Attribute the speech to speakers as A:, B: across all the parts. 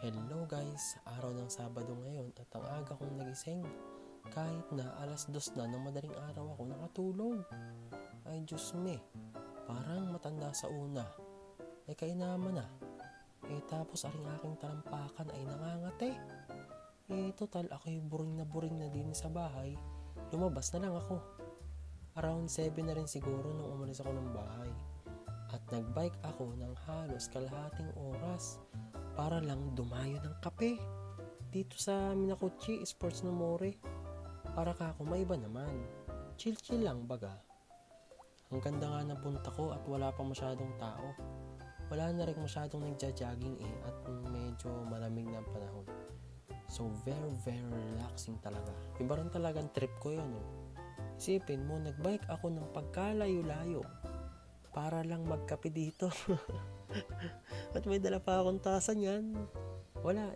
A: Hello guys, araw ng Sabado ngayon at ang aga kong nagising. Kahit na 2:00 na ng madaling araw ako nakatulog. Ay Diyos me, parang matanda sa una. Ay kainaman na. Tapos aring aking talampakan ay nangangate. Total ako'y buring na din sa bahay. Lumabas na lang ako. Around 7 na rin siguro nung umalis ako ng bahay. At nagbike ako ng halos kalahating oras para lang dumayo ng kape dito sa Minakuchi Sports no More. Para ka ako maiba naman, chill lang baga. Ang ganda nga ng punta ko at wala pa masyadong tao. Wala na rin masyadong nagja-jogging at medyo malamig na panahon. So very relaxing talaga. Iba rin talagang trip ko yun. Isipin mo, nagbike ako ng pagkalayo-layo para lang magkape dito. At may dala pa akong tasa niyan. Wala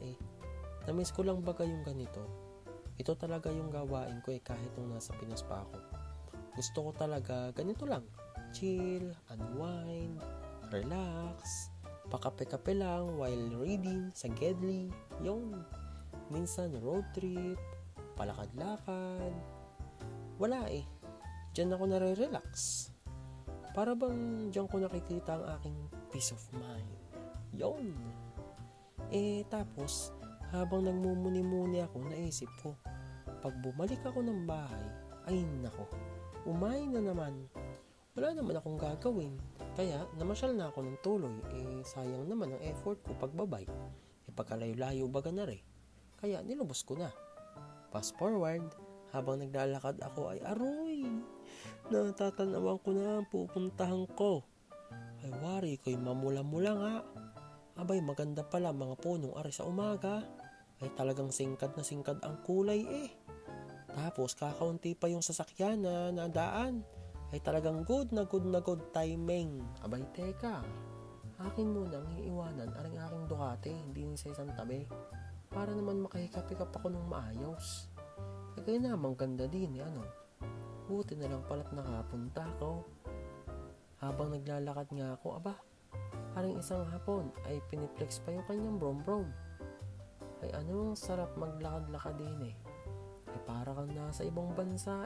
A: Na-miss ko lang baga yung ganito. Ito talaga yung gawain ko kahit nung nasa Pinas pa ako. Gusto ko talaga ganito lang. Chill, unwind, relax, pakape-kape lang while reading sa Gedli. Yun. Minsan road trip, palakad-lakad. Wala Diyan ako nare-relax. Para bang diyan ko nakikita ang aking peace of mind. Yon. Tapos, habang nagmumuni-muni ako, naisip ko, pag bumalik ako ng bahay, ay nako, umain na naman. Wala naman akong gagawin. Kaya, namasyal na ako ng tuloy. Sayang naman ang effort ko pagbabike. Pagkalayo-layo baga na rin. Kaya, nilubos ko na. Fast forward, habang naglalakad ako ay aroy. Natatanawan ko na ang pupuntahan ko. Ay wari ko'y mamula-mula nga. Abay maganda pala mga punong ari sa umaga. Ay talagang singkad na singkad ang kulay Tapos kakaunti pa yung sasakyan na nadaan. Ay talagang good timing. Abay teka, akin muna ang iiwanan aring aking Ducati, hindi sa isang tabi. Para naman makahikap-hikap ako ng maayos. Kaya namang ganda din Buti na lang pala't nakapunta ako. Habang naglalakad nga ako, haring isang hapon ay piniplex pa yung kanyang brom-brom. Ay anong sarap maglakad-lakad din Ay para kang nasa ibang bansa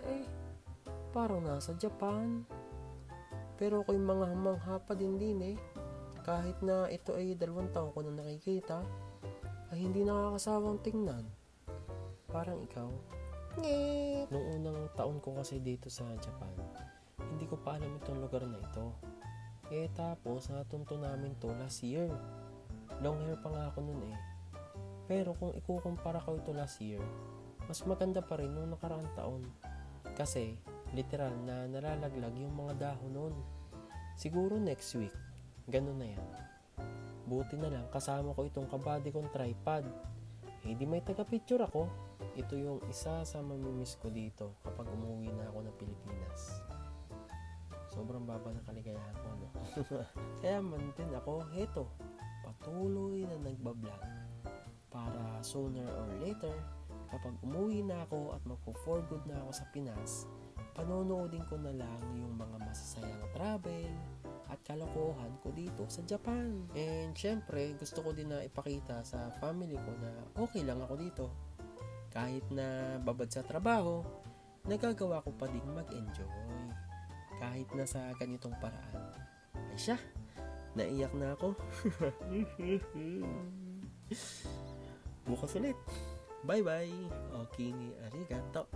A: Parang nasa Japan. Pero ako'y mangha pa din Kahit na ito ay 2 taon ko na nakikita, ay hindi nakakasawang tingnan. Parang ikaw. Nung unang taon ko kasi dito sa Japan, hindi ko pa alam itong lugar na ito. Tapos natunto namin to last year. Long hair pa nga ako nun Pero kung ikukumpara ko ito last year, mas maganda pa rin nung nakaraang taon. Kasi literal na nalalaglag yung mga dahon nun. Siguro next week, ganun na yan. Buti na lang kasama ko itong kabady kong tripod. Di may taga-picture ako. Ito yung isa sa mamimiss ko dito kapag umuwi na ako ng Pilipinas. Sobrang baba ng kaligayahan ko, Kaya man din ako, patuloy na nagbablog. Para sooner or later, kapag umuwi na ako at magpo-for good na ako sa Pinas, panonoodin ko na lang yung mga masasayang travel at kalokohan ko dito sa Japan. And syempre, gusto ko din na ipakita sa family ko na okay lang ako dito. Kahit na babad sa trabaho, nagagawa ko pa din mag-enjoy. Kahit na sa ganitong paraan. Ay siya, naiyak na ako. Bukas ulit. Bye-bye. Okay ni arigato.